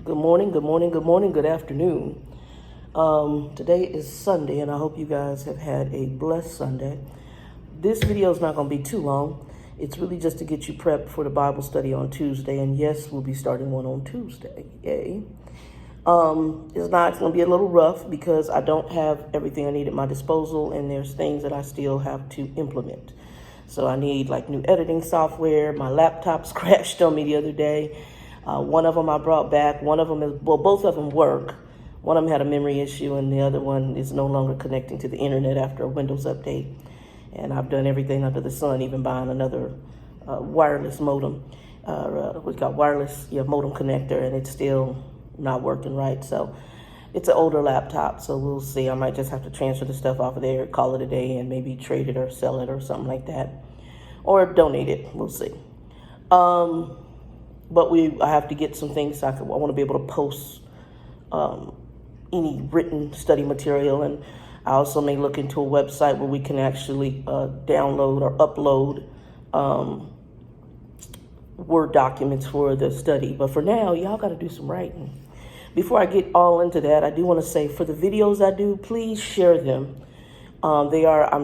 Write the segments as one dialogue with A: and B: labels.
A: Good morning, good morning, good morning, good afternoon. Today is Sunday, and I hope you guys have had a blessed Sunday. This video is not going to be too long. It's really just to get you prepped for the Bible study on Tuesday, and yes, we'll be starting one on Tuesday. Yay. It's going to be a little rough because I don't have everything I need at my disposal, and there's things that I still have to implement. So I need like new editing software. My laptop's crashed on me the other day. One of them I brought back. One of them is, well, both of them work. One of them had a memory issue, and the other one is no longer connecting to the internet after a Windows update. And I've done everything under the sun, even buying another wireless modem, modem connector, and it's still not working right. So it's an older laptop, so we'll see. I might just have to transfer the stuff off of there, call it a day, and maybe trade it or sell it or something like that, or donate it. We'll see. But I have to get some things. I want to be able to post any written study material, and I also may look into a website where we can actually download or upload Word documents for the study. But for now, y'all got to do some writing. Before I get all into that, I do want to say for the videos I do, please share them. I'm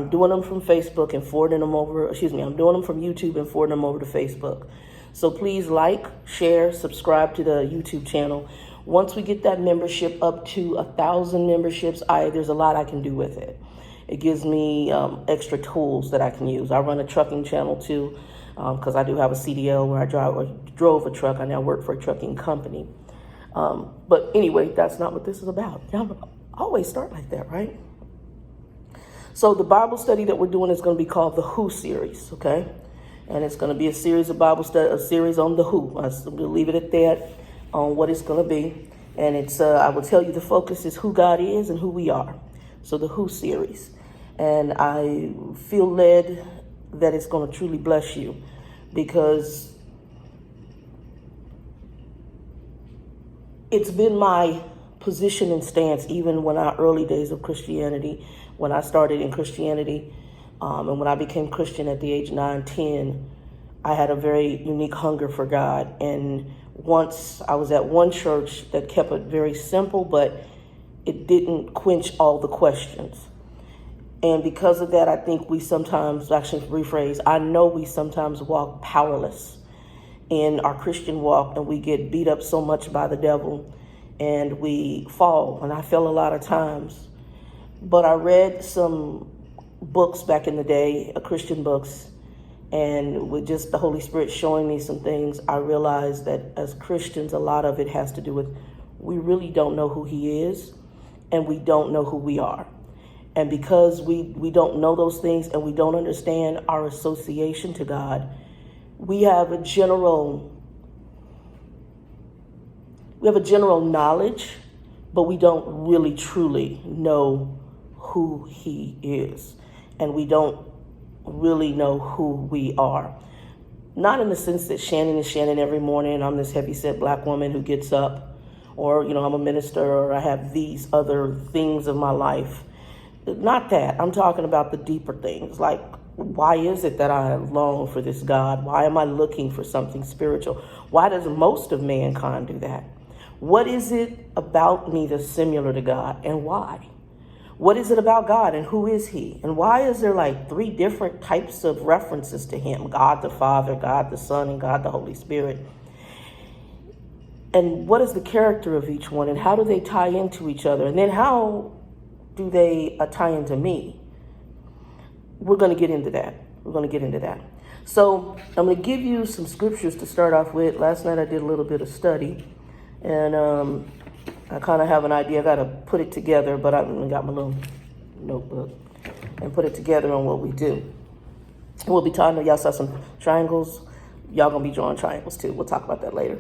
A: doing them from Facebook and forwarding them over. I'm doing them from YouTube and forwarding them over to Facebook. So please like, share, subscribe to the YouTube channel. Once we get that membership up to 1,000 memberships, there's a lot I can do with it. It gives me extra tools that I can use. I run a trucking channel too, because I do have a CDL where I drove a truck. I now work for a trucking company. But anyway, that's not what this is about. Y'all always start like that, right? So the Bible study that we're doing is going to be called the Who series, okay? And it's going to be a series of Bible study, a series on the Who. I'm going to leave it at that on what it's going to be. And it's, I will tell you the focus is who God is and who we are. So the Who series. And I feel led that it's going to truly bless you because it's been my position and stance even when our early days of Christianity, when I started in Christianity, and when I became Christian at the age 9, 10, I had a very unique hunger for God. And once I was at one church that kept it very simple, but it didn't quench all the questions. And because of that, I think we sometimes, I know we sometimes walk powerless in our Christian walk, and we get beat up so much by the devil and we fall. And I fell a lot of times. But I read some books back in the day, Christian books, and with just the Holy Spirit showing me some things, I realized that as Christians, a lot of it has to do with we really don't know who He is, and we don't know who we are. And because we don't know those things and we don't understand our association to God, we have a general knowledge, but we don't really truly know who He is. And we don't really know who we are. Not in the sense that Shannon is Shannon every morning, I'm this heavyset black woman who gets up, or, I'm a minister, or I have these other things of my life. Not that. I'm talking about the deeper things, like, why is it that I long for this God? Why am I looking for something spiritual? Why does most of mankind do that? What is it about me that's similar to God, and why? What is it about God, and who is He? And why is there like 3 different types of references to Him? God the Father, God the Son, and God the Holy Spirit. And what is the character of each one, and how do they tie into each other? And then how do they tie into me? We're going to get into that. So I'm going to give you some scriptures to start off with. Last night I did a little bit of study, and I kind of have an idea. I got to put it together, but I got my little notebook and put it together on what we do. We'll be talking, y'all saw some triangles. Y'all going to be drawing triangles too. We'll talk about that later.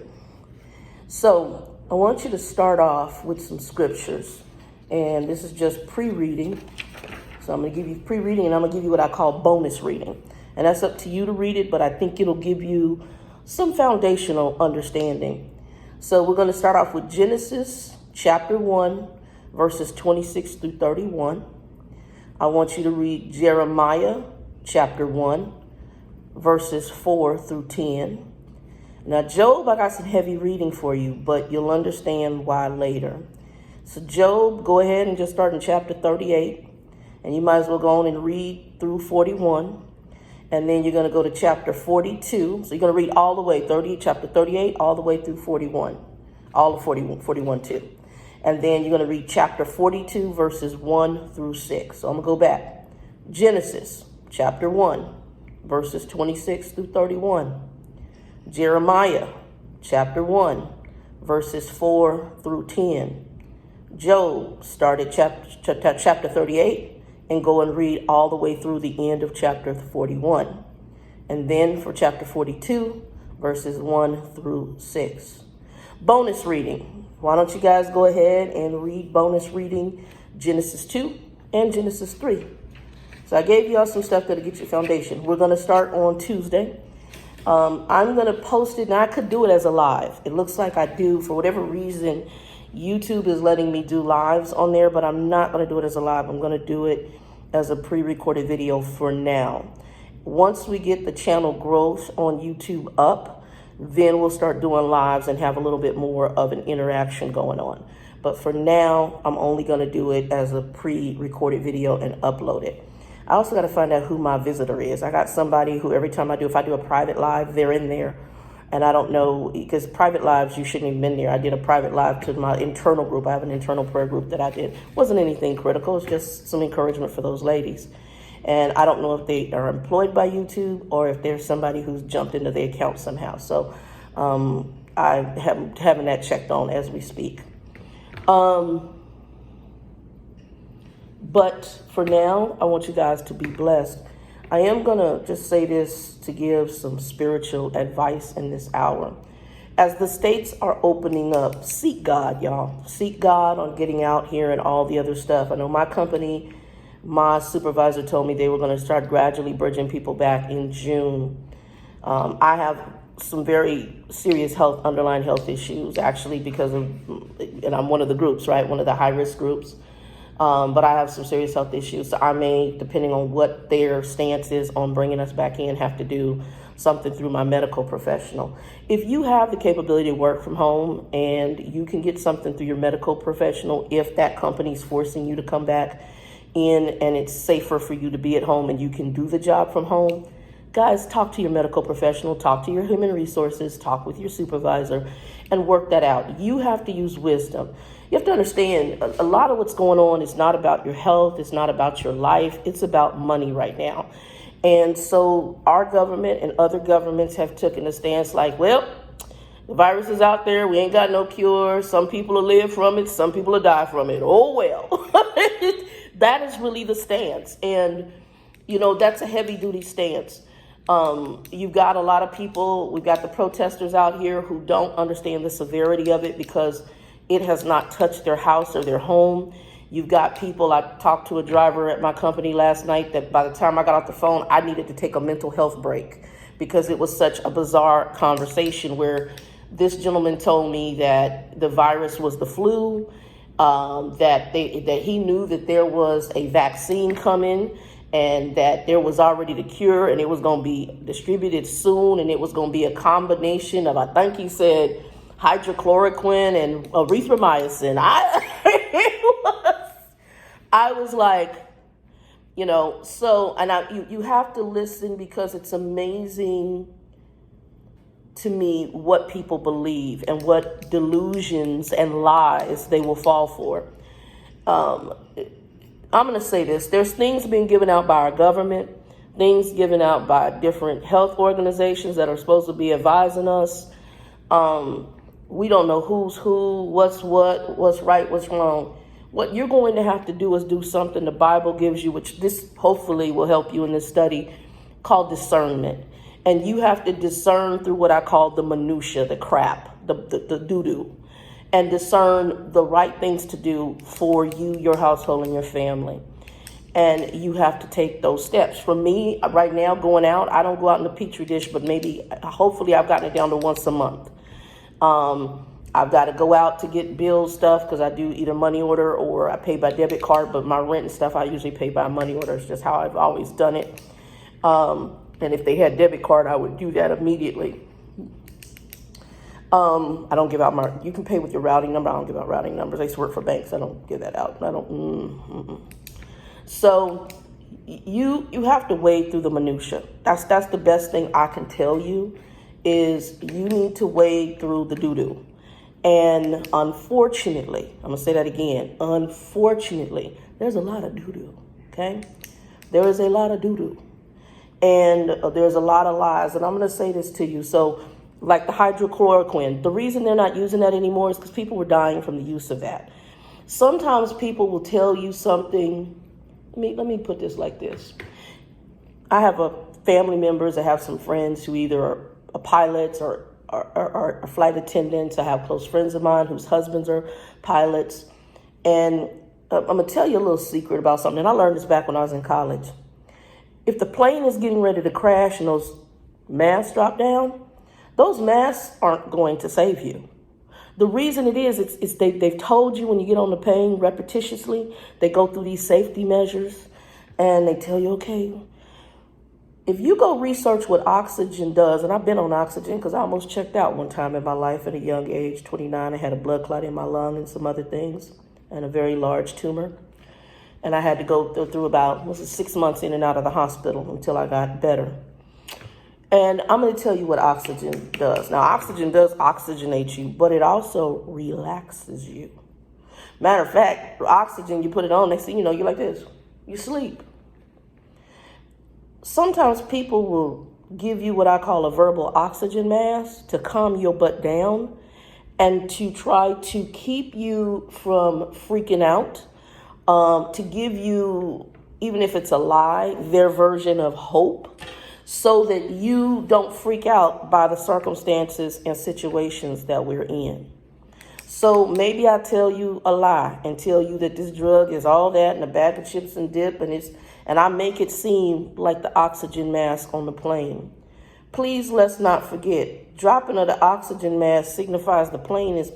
A: So I want you to start off with some scriptures. And this is just pre-reading. So I'm going to give you pre-reading, and I'm going to give you what I call bonus reading. And that's up to you to read it, but I think it'll give you some foundational understanding. So we're going to start off with Genesis chapter 1, verses 26 through 31. I want you to read Jeremiah chapter 1, verses 4 through 10. Now, Job, I got some heavy reading for you, but you'll understand why later. So Job, go ahead and just start in chapter 38, and you might as well go on and read through 41. And then you're going to go to chapter 42. So you're going to read all the way, chapter 38, all the way through 41. All of 41 too. And then you're going to read chapter 42, verses 1 through 6. So I'm going to go back. Genesis, chapter 1, verses 26 through 31. Jeremiah, chapter 1, verses 4 through 10. Job, start at chapter 38. And go and read all the way through the end of chapter 41. And then for chapter 42, verses 1 through 6. Bonus reading. Why don't you guys go ahead and read bonus reading Genesis 2 and Genesis 3. So I gave you all some stuff that'll get your foundation. We're going to start on Tuesday. I'm going to post it, and I could do it as a live. It looks like I do. For whatever reason, YouTube is letting me do lives on there, but I'm not going to do it as a live. I'm going to do it as a pre-recorded video for now. Once we get the channel growth on YouTube up, then we'll start doing lives and have a little bit more of an interaction going on. But for now, I'm only going to do it as a pre-recorded video and upload it. I also got to find out who my visitor is. I got somebody who every time if I do a private live, they're in there. And I don't know, because private lives, you shouldn't have been there. I did a private live to my internal group. I have an internal prayer group that I did. Wasn't anything critical. It's just some encouragement for those ladies. And I don't know if they are employed by YouTube or if there's somebody who's jumped into their account somehow. So I am having that checked on as we speak. But for now, I want you guys to be blessed. I am going to just say this to give some spiritual advice in this hour. As the states are opening up, seek God, y'all. Seek God on getting out here and all the other stuff. I know my company, my supervisor told me they were going to start gradually bridging people back in June. I have some very serious underlying health issues, actually, because of, and I'm one of the groups, right? One of the high-risk groups. But I have some serious health issues, so I may, depending on what their stance is on bringing us back in, have to do something through my medical professional. If you have the capability to work from home and you can get something through your medical professional, if that company's forcing you to come back in and it's safer for you to be at home and you can do the job from home, guys, talk to your medical professional, talk to your human resources, talk with your supervisor, and work that out. You have to use wisdom. You have to understand a lot of what's going on is not about your health. It's not about your life. It's about money right now. And so our government and other governments have taken a stance like, well, the virus is out there. We ain't got no cure. Some people will live from it. Some people will die from it. Oh, well, that is really the stance. And, you know, that's a heavy duty stance. You've got a lot of people. We've got the protesters out here who don't understand the severity of it because it has not touched their house or their home. You've got people, I talked to a driver at my company last night that by the time I got off the phone, I needed to take a mental health break because it was such a bizarre conversation where this gentleman told me that the virus was the flu, that he knew that there was a vaccine coming and that there was already the cure and it was going to be distributed soon and it was going to be a combination of, I think he said, hydrochloroquine and erythromycin. I was like, you know, so, and you have to listen because it's amazing to me what people believe and what delusions and lies they will fall for. I'm going to say this. There's things being given out by our government, things given out by different health organizations that are supposed to be advising us. We don't know who's who, what's what, what's right, what's wrong. What you're going to have to do is do something the Bible gives you, which this hopefully will help you in this study, called discernment. And you have to discern through what I call the minutia, the crap, the doo-doo, and discern the right things to do for you, your household, and your family. And you have to take those steps. For me, right now, going out, I don't go out in the petri dish, but hopefully I've gotten it down to once a month. I've got to go out to get bill stuff because I do either money order or I pay by debit card, but my rent and stuff, I usually pay by money order. It's just how I've always done it. And if they had debit card, I would do that immediately. I don't give out you can pay with your routing number. I don't give out routing numbers. I used to work for banks. I don't give that out. I don't. So you have to wade through the minutia. That's the best thing I can tell you is you need to wade through the doo-doo. And unfortunately, I'm going to say that again. Unfortunately, there's a lot of doo-doo, okay? There is a lot of doo-doo. And there's a lot of lies. And I'm going to say this to you. So like the hydrochloroquine, the reason they're not using that anymore is because people were dying from the use of that. Sometimes people will tell you something. Let me put this like this. I have family members. I have some friends who either are pilots or are flight attendants. I have close friends of mine whose husbands are pilots. And I'm going to tell you a little secret about something. And I learned this back when I was in college. If the plane is getting ready to crash and those masks drop down, those masks aren't going to save you. The reason it is they've told you when you get on the plane repetitiously, they go through these safety measures and they tell you, okay, if you go research what oxygen does, and I've been on oxygen because I almost checked out one time in my life at a young age, 29, I had a blood clot in my lung and some other things and a very large tumor. And I had to go through about 6 months in and out of the hospital until I got better. And I'm going to tell you what oxygen does. Now, oxygen does oxygenate you, but it also relaxes you. Matter of fact, oxygen, you put it on, next thing you know, you're like this. You sleep. Sometimes people will give you what I call a verbal oxygen mask to calm your butt down and to try to keep you from freaking out, to give you, even if it's a lie, their version of hope, so that you don't freak out by the circumstances and situations that we're in. So maybe I tell you a lie and tell you that this drug is all that and a bag of chips and dip, and I make it seem like the oxygen mask on the plane. Please let's not forget, dropping of the oxygen mask signifies the plane is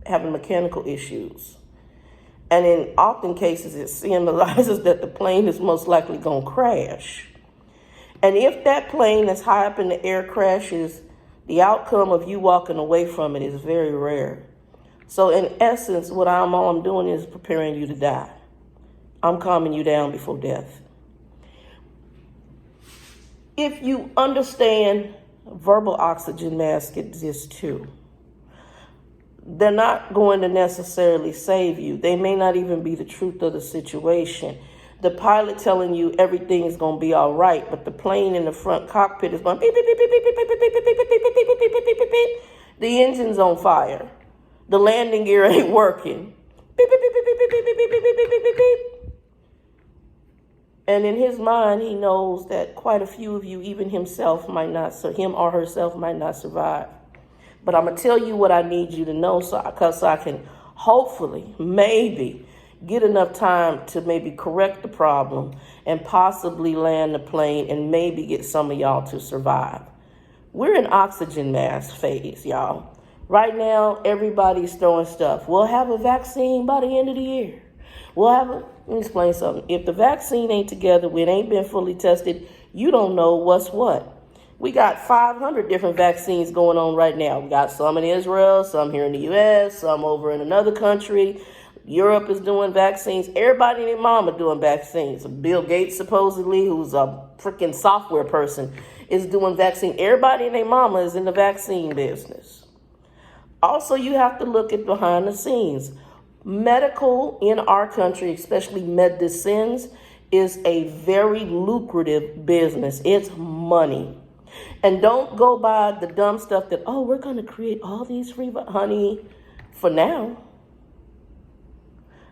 A: having mechanical issues. And in often cases, it symbolizes that the plane is most likely going to crash. And if that plane that's high up in the air crashes, the outcome of you walking away from it is very rare. So in essence, all I'm doing is preparing you to die. I'm calming you down before death. If you understand verbal oxygen masks exist too, they're not going to necessarily save you. They may not even be the truth of the situation. The pilot telling you everything is going to be all right, but the plane in the front cockpit is going beep, beep, beep, beep, beep, beep, beep, beep, beep, beep, beep, beep, beep, beep, beep, beep, beep. The engine's on fire. The landing gear ain't working. Beep, beep, beep, beep, beep, beep, beep, beep, beep, beep, beep, beep, beep. And in his mind, he knows that quite a few of you, even himself might not, so him or herself might not survive. But I'm going to tell you what I need you to know so I can hopefully, maybe, get enough time to maybe correct the problem and possibly land the plane and maybe get some of y'all to survive. We're in oxygen mask phase, y'all. Right now, everybody's throwing stuff. We'll have a vaccine by the end of the year. Let me explain something. If the vaccine ain't together, it ain't been fully tested, you don't know what's what. We got 500 different vaccines going on right now. We got some in Israel, some here in the U.S., some over in another country. Europe is doing vaccines. Everybody and their mama doing vaccines. Bill Gates, supposedly, who's a freaking software person, is doing vaccine. Everybody and their mama is in the vaccine business. Also, you have to look at behind the scenes. Medical in our country, especially medicines, is a very lucrative business. It's money. And don't go by the dumb stuff that, we're going to create all these free, honey, for now.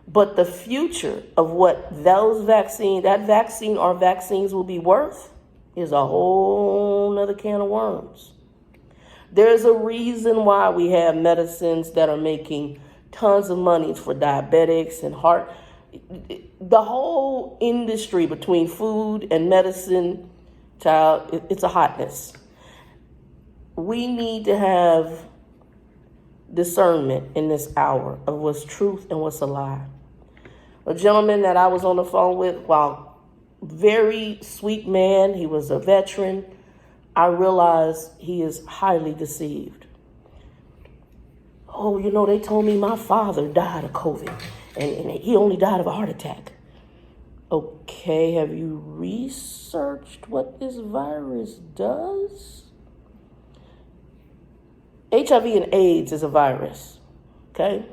A: But the future of what that vaccine or vaccines will be worth is a whole nother can of worms. There's a reason why we have medicines that are making tons of money for diabetics and heart. The whole industry between food and medicine, child, it's a hotness. We need to have discernment in this hour of what's truth and what's a lie. A gentleman that I was on the phone with, very sweet man, he was a veteran, I realized he is highly deceived. Oh, they told me my father died of COVID, and he only died of a heart attack. Okay, have you researched what this virus does? HIV and AIDS is a virus, okay?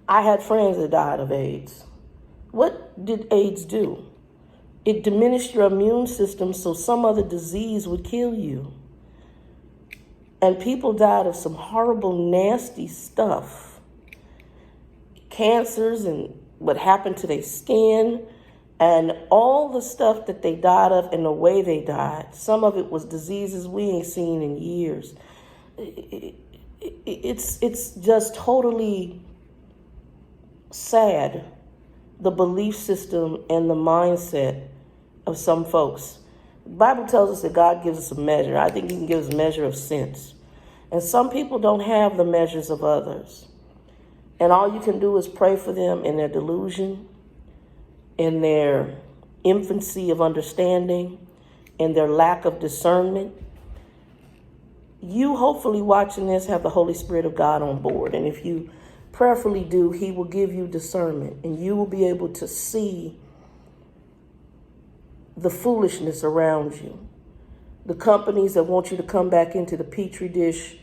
A: I had friends that died of AIDS. What did AIDS do? It diminished your immune system so some other disease would kill you. And people died of some horrible, nasty stuff. Cancers and what happened to their skin and all the stuff that they died of and the way they died. Some of it was diseases we ain't seen in years. It's just totally sad, the belief system and the mindset of some folks. The Bible tells us that God gives us a measure. I think he can give us a measure of sense. And some people don't have the measures of others. And all you can do is pray for them in their delusion, in their infancy of understanding, in their lack of discernment. You, hopefully watching this, have the Holy Spirit of God on board. And if you prayerfully do, he will give you discernment. And you will be able to see the foolishness around you. The companies that want you to come back into the petri dish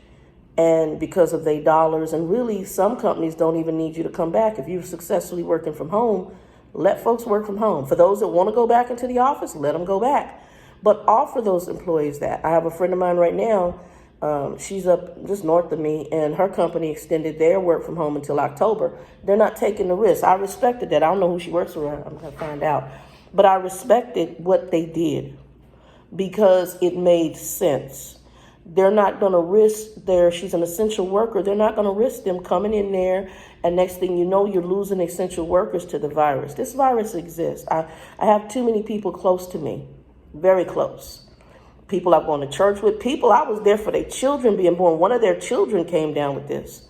A: and because of their dollars. And really, some companies don't even need you to come back. If you're successfully working from home, let folks work from home. For those that want to go back into the office, let them go back. But offer those employees that. I have a friend of mine right now. She's up just north of me, and her company extended their work from home until October. They're not taking the risk. I respected that. I don't know who she works for. I'm going to find out. But I respected what they did because it made sense. They're not going to risk she's an essential worker. They're not going to risk them coming in there. And next thing you know, you're losing essential workers to the virus. This virus exists. I have too many people close to me, very close. People I've gone to church with, people I was there for their children being born. One of their children came down with this.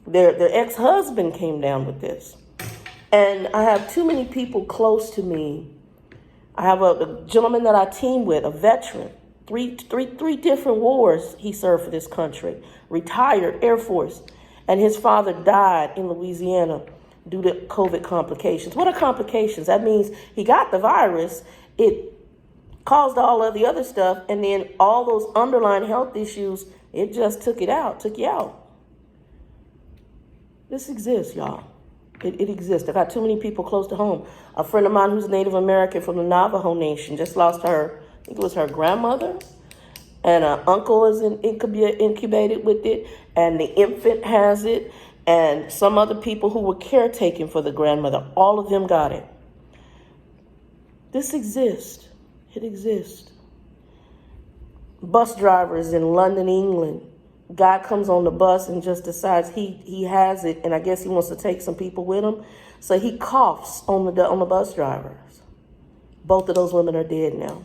A: Their ex-husband came down with this. And I have too many people close to me. I have a gentleman that I team with, a veteran, three different wars he served for this country, retired Air Force, and his father died in Louisiana due to COVID complications. What are complications? That means he got the virus, it caused all of the other stuff, and then all those underlying health issues, it just took you out. This exists, y'all. It exists. I got too many people close to home. A friend of mine who's Native American from the Navajo Nation just lost her, I think it was her grandmother, and an uncle is incubated with it, and the infant has it, and some other people who were caretaking for the grandmother, all of them got it. This exists. It exists. Bus drivers in London, England. Guy comes on the bus and just decides he has it, and I guess he wants to take some people with him. So he coughs on the bus drivers. Both of those women are dead now.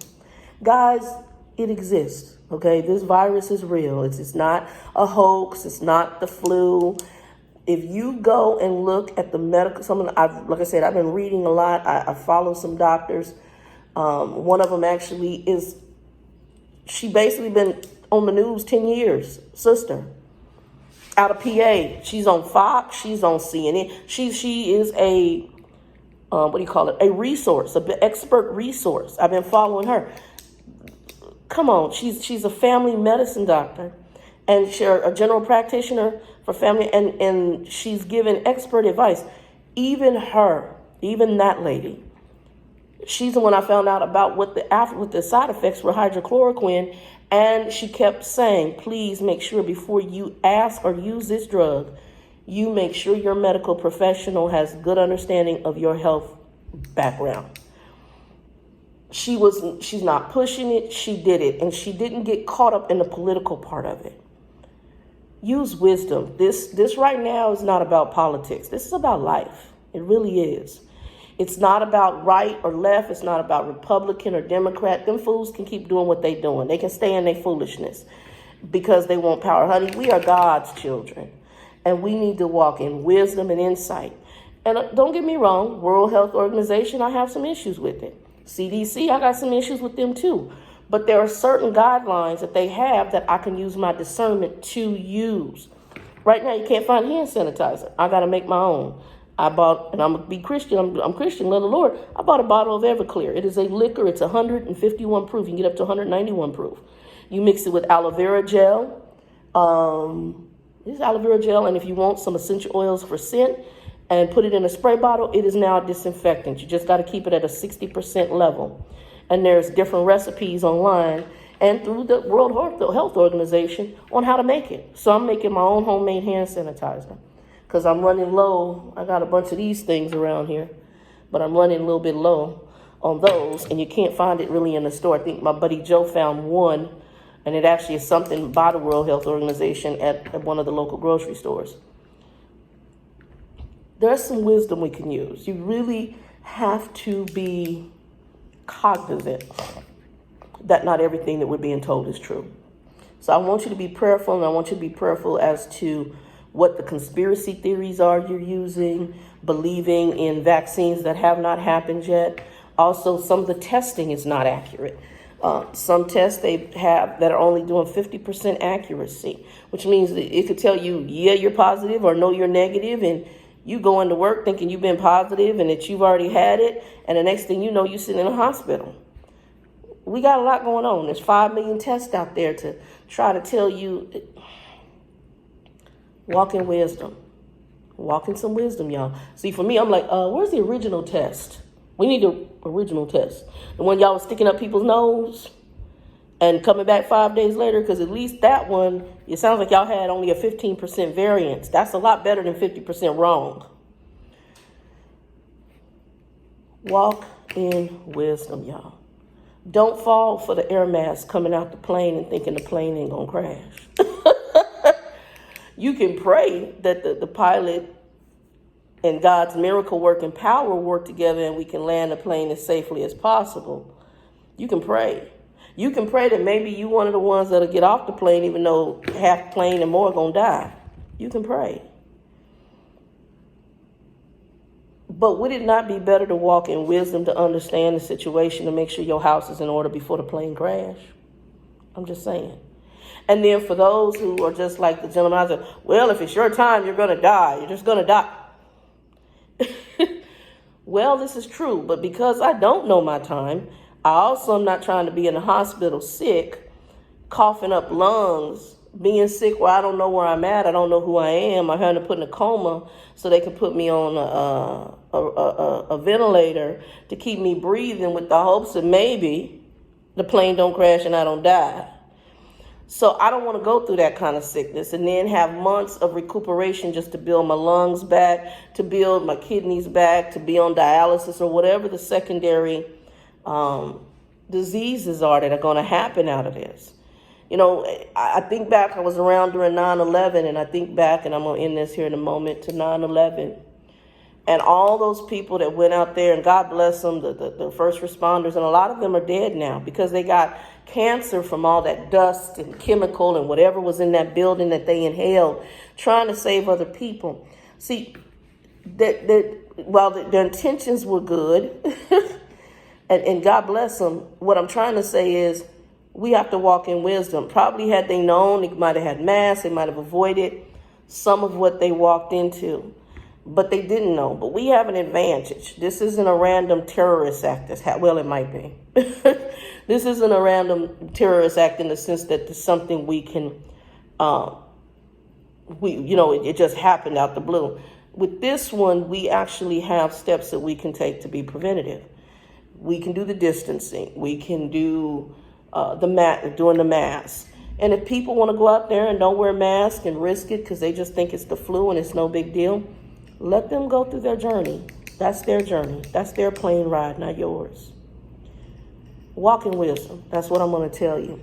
A: Guys, it exists. Okay, this virus is real. It's not a hoax. It's not the flu. If you go and look at the medical, like I said, I've been reading a lot. I follow some doctors. One of them actually she basically been on the news 10 years, sister, out of PA. She's on Fox, she's on CNN. She is a, a resource, an expert resource. I've been following her. Come on, she's a family medicine doctor and she's a general practitioner for family, and she's given expert advice. Even that lady, she's the one I found out about what the side effects were hydrochloroquine, and she kept saying, please make sure before you ask or use this drug, you make sure your medical professional has good understanding of your health background. She's not pushing it, she did it, and she didn't get caught up in the political part of it. Use wisdom. This right now is not about politics. This is about life. It really is. It's not about right or left. It's not about Republican or Democrat. Them fools can keep doing what they're doing. They can stay in their foolishness because they want power. Honey, we are God's children, and we need to walk in wisdom and insight. And don't get me wrong, World Health Organization, I have some issues with it. CDC, I got some issues with them too. But there are certain guidelines that they have that I can use my discernment to use. Right now, you can't find hand sanitizer. I got to make my own. I bought, and I'm going to be Christian. I'm Christian, love the Lord. I bought a bottle of Everclear. It is a liquor. It's 151 proof. You can get up to 191 proof. You mix it with aloe vera gel. This is aloe vera gel, and if you want some essential oils for scent, and put it in a spray bottle, it is now a disinfectant. You just got to keep it at a 60% level. And there's different recipes online and through the World Health Organization on how to make it. So I'm making my own homemade hand sanitizer because I'm running low. I got a bunch of these things around here, but I'm running a little bit low on those, and you can't find it really in the store. I think my buddy Joe found one, and it actually is something by the World Health Organization at one of the local grocery stores. There's some wisdom we can use. You really have to be cognizant that not everything that we're being told is true. So I want you to be prayerful, and I want you to be prayerful as to what the conspiracy theories are you're using, believing in vaccines that have not happened yet. Also, some of the testing is not accurate. Some tests they have that are only doing 50% accuracy, which means that it could tell you, yeah, you're positive, or no, you're negative, and you go into work thinking you've been positive and that you've already had it, and the next thing you know, you're sitting in a hospital. We got a lot going on. There's 5 million tests out there to try to tell you. Walk in wisdom. Walk in some wisdom, y'all. See, for me, I'm like, where's the original test? We need the original test. The one y'all was sticking up people's nose and coming back 5 days later, because at least that one, it sounds like y'all had only a 15% variance. That's a lot better than 50% wrong. Walk in wisdom, y'all. Don't fall for the air mask coming out the plane and thinking the plane ain't gonna crash. You can pray that the pilot and God's miracle working power work together and we can land the plane as safely as possible. You can pray. You can pray that maybe you one of the ones that'll get off the plane even though half the plane and more are gonna die. You can pray. But would it not be better to walk in wisdom, to understand the situation, to make sure your house is in order before the plane crash? I'm just saying. And then for those who are just like the gentleman, I said, well, if it's your time, you're going to die. You're just going to die. Well, this is true. But because I don't know my time, I also am not trying to be in the hospital sick, coughing up lungs, being sick where I don't know where I'm at. I don't know who I am. I'm having to put in a coma so they can put me on a ventilator to keep me breathing with the hopes that maybe the plane don't crash and I don't die. So I don't want to go through that kind of sickness and then have months of recuperation just to build my lungs back, to build my kidneys back, to be on dialysis or whatever the secondary diseases are that are going to happen out of this. You know, I think back, I was around during 9/11, and I think back, and I'm going to end this here in a moment, to 9/11. And all those people that went out there, and God bless them, the first responders, and a lot of them are dead now because they got cancer from all that dust and chemical and whatever was in that building that they inhaled, trying to save other people. See, while their intentions were good, and God bless them, what I'm trying to say is, we have to walk in wisdom. Probably had they known, they might have had masks, they might have avoided some of what they walked into. But they didn't know. But we have an advantage. This isn't a random terrorist act. Well, it might be. This isn't a random terrorist act in the sense that it's something we can, it just happened out the blue. With this one, we actually have steps that we can take to be preventative. We can do the distancing. We can do doing the mask. And if people want to go out there and don't wear masks and risk it because they just think it's the flu and it's no big deal, let them go through their journey. That's their journey. That's their plane ride, not yours. Walk in wisdom. That's what I'm going to tell you.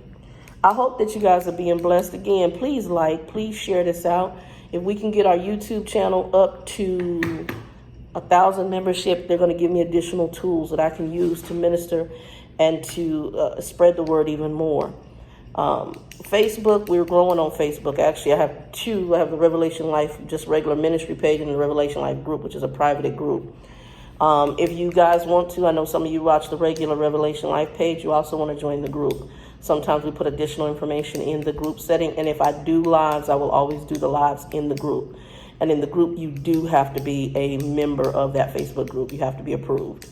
A: I hope that you guys are being blessed. Again, please please share this out. If we can get our YouTube channel up to 1,000 membership, they're going to give me additional tools that I can use to minister and to spread the word even more. Facebook, we're growing on Facebook. Actually, I have two. I have the Revelation Life, just regular ministry page, and the Revelation Life group, which is a private group. If you guys want to, I know some of you watch the regular Revelation Life page. You also want to join the group. Sometimes we put additional information in the group setting. And if I do lives, I will always do the lives in the group. And in the group, you do have to be a member of that Facebook group. You have to be approved.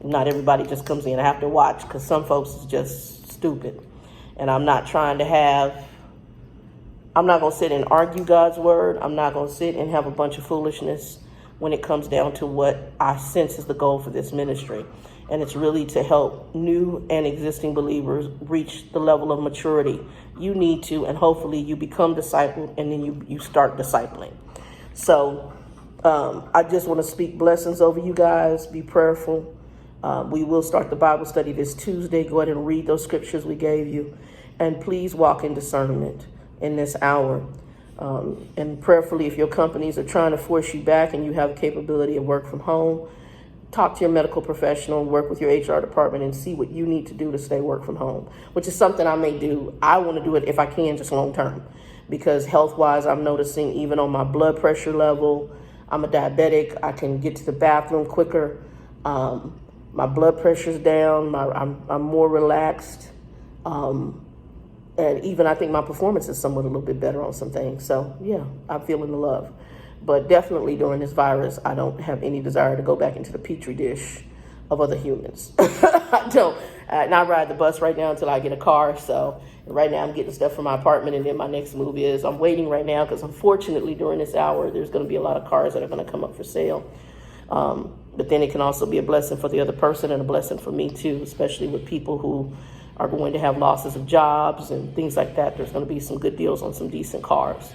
A: Not everybody just comes in. I have to watch because some folks is just stupid. And I'm not trying to I'm not going to sit and argue God's word. I'm not going to sit and have a bunch of foolishness when it comes down to what I sense is the goal for this ministry. And it's really to help new and existing believers reach the level of maturity you need to, and hopefully you become discipled and then you start discipling. So I just want to speak blessings over you guys. Be prayerful. We will start the Bible study this Tuesday. Go ahead and read those scriptures we gave you. And please walk in discernment in this hour. And prayerfully, if your companies are trying to force you back and you have the capability of work from home, talk to your medical professional, work with your HR department, and see what you need to do to stay work from home, which is something I may do. I want to do it if I can, just long term, because health-wise, I'm noticing even on my blood pressure level, I'm a diabetic. I can get to the bathroom quicker. My blood pressure's down. I'm more relaxed. And even I think my performance is somewhat a little bit better on some things. So, yeah, I'm feeling the love. But definitely during this virus, I don't have any desire to go back into the petri dish of other humans. I don't. And I ride the bus right now until I get a car. So right now I'm getting stuff from my apartment. And then my next move is I'm waiting right now because unfortunately during this hour, there's going to be a lot of cars that are going to come up for sale. But then it can also be a blessing for the other person and a blessing for me too, especially with people who are going to have losses of jobs and things like that. There's going to be some good deals on some decent cars.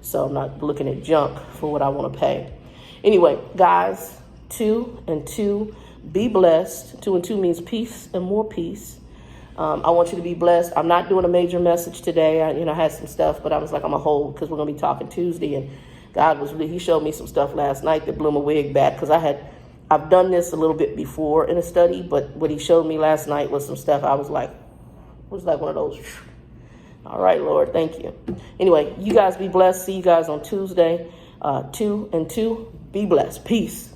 A: So I'm not looking at junk for what I want to pay. Anyway, guys, 2 and 2, be blessed. 2 and 2 means peace and more peace. I want you to be blessed. I'm not doing a major message today. I had some stuff, but I was like, I'm going to hold because we're going to be talking Tuesday. And God he showed me some stuff last night that blew my wig back because I've done this a little bit before in a study, but what he showed me last night was some stuff I was like, it was like one of those, all right, Lord, thank you. Anyway, you guys be blessed. See you guys on Tuesday. 2 and 2, be blessed. Peace.